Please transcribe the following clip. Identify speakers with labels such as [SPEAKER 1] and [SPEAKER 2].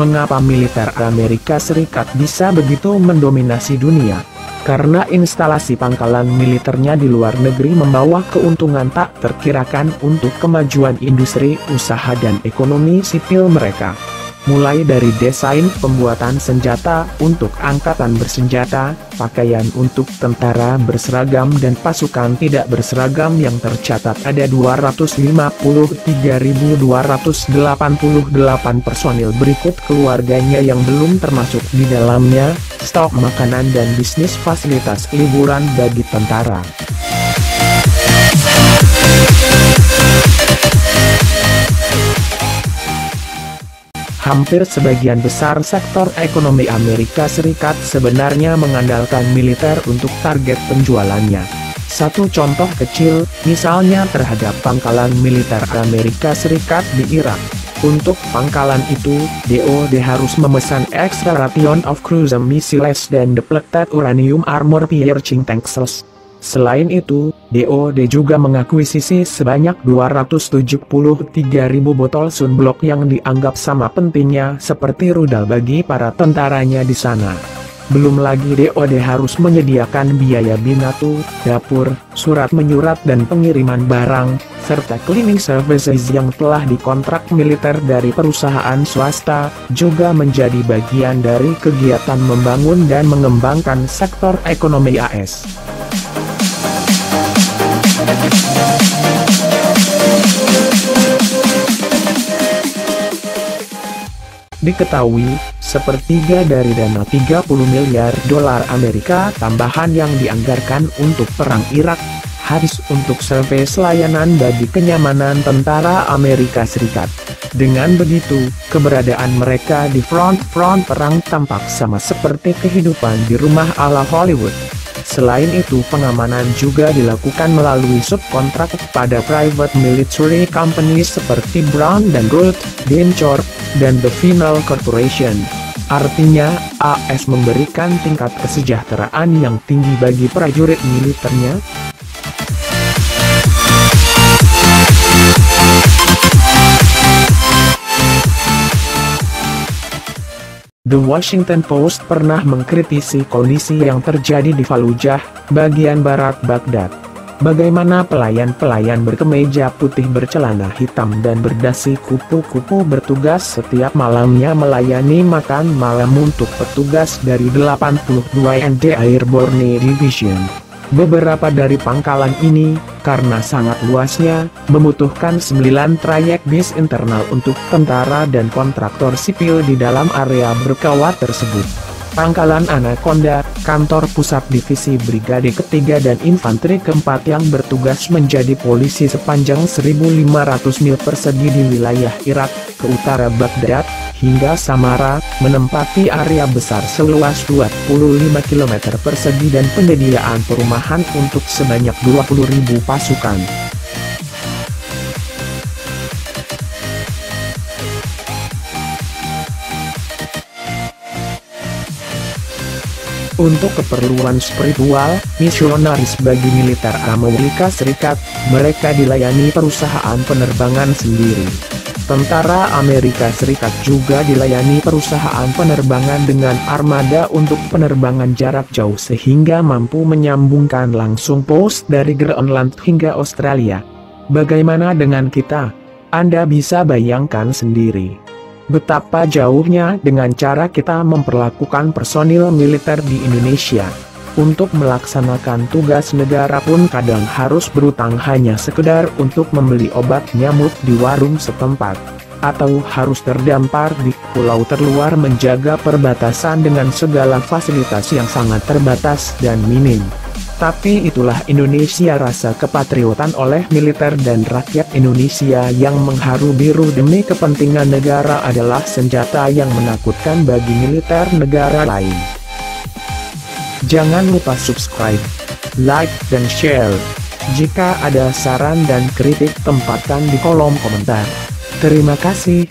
[SPEAKER 1] Mengapa militer Amerika Serikat bisa begitu mendominasi dunia? Karena instalasi pangkalan militernya di luar negeri membawa keuntungan tak terkirakan untuk kemajuan industri, usaha dan ekonomi sipil mereka. Mulai dari desain pembuatan senjata untuk angkatan bersenjata, pakaian untuk tentara berseragam dan pasukan tidak berseragam yang tercatat ada 253.288 personil, berikut keluarganya yang belum termasuk di dalamnya, stok makanan dan bisnis fasilitas liburan bagi tentara. Hampir sebagian besar sektor ekonomi Amerika Serikat sebenarnya mengandalkan militer untuk target penjualannya. Satu contoh kecil, misalnya terhadap pangkalan militer Amerika Serikat di Irak. Untuk pangkalan itu, DoD harus memesan extra ration of cruise missiles dan depleted uranium armor piercing tanks. Selain itu, DoD juga mengakuisisi sebanyak 273.000 botol sunblock yang dianggap sama pentingnya seperti rudal bagi para tentaranya di sana. Belum lagi DoD harus menyediakan biaya binatu, dapur, surat menyurat dan pengiriman barang, serta cleaning services yang telah dikontrak militer dari perusahaan swasta, juga menjadi bagian dari kegiatan membangun dan mengembangkan sektor ekonomi AS. Diketahui, sepertiga dari dana 30 miliar dolar Amerika tambahan yang dianggarkan untuk perang Irak, habis untuk servis layanan bagi kenyamanan tentara Amerika Serikat. Dengan begitu, keberadaan mereka di front perang tampak sama seperti kehidupan di rumah ala Hollywood. Selain itu, pengamanan juga dilakukan melalui subkontrak pada private military companies seperti Brown dan Root, Denchor, dan The Final Corporation. Artinya, AS memberikan tingkat kesejahteraan yang tinggi bagi prajurit militernya. The Washington Post pernah mengkritisi kondisi yang terjadi di Fallujah, bagian barat Baghdad. Bagaimana pelayan-pelayan berkemeja putih bercelana hitam dan berdasi kupu-kupu bertugas setiap malamnya melayani makan malam untuk petugas dari 82 ND Airborne Division. Beberapa dari pangkalan ini, karena sangat luasnya, membutuhkan 9 trayek bis internal untuk tentara dan kontraktor sipil di dalam area berkawat tersebut. Pangkalan Anaconda, kantor pusat divisi Brigade Ketiga dan Infanteri Keempat yang bertugas menjadi polisi sepanjang 1.500 mil persegi di wilayah Irak, ke utara Baghdad, hingga Samara, menempati area besar seluas 25 km persegi dan penyediaan perumahan untuk sebanyak 20.000 pasukan. Untuk keperluan spiritual, misionaris bagi militer Amerika Serikat, mereka dilayani perusahaan penerbangan sendiri. Tentara Amerika Serikat juga dilayani perusahaan penerbangan dengan armada untuk penerbangan jarak jauh sehingga mampu menyambungkan langsung pos dari Groenland hingga Australia. Bagaimana dengan kita? Anda bisa bayangkan sendiri betapa jauhnya dengan cara kita memperlakukan personil militer di Indonesia. Untuk melaksanakan tugas negara pun kadang harus berutang hanya sekedar untuk membeli obat nyamuk di warung setempat. Atau harus terdampar di pulau terluar menjaga perbatasan dengan segala fasilitas yang sangat terbatas dan minim. Tapi itulah Indonesia, rasa kepatriotan oleh militer dan rakyat Indonesia yang mengharu biru demi kepentingan negara adalah senjata yang menakutkan bagi militer negara lain. Jangan lupa subscribe, like, dan share. Jika ada saran dan kritik tempatkan di kolom komentar. Terima kasih.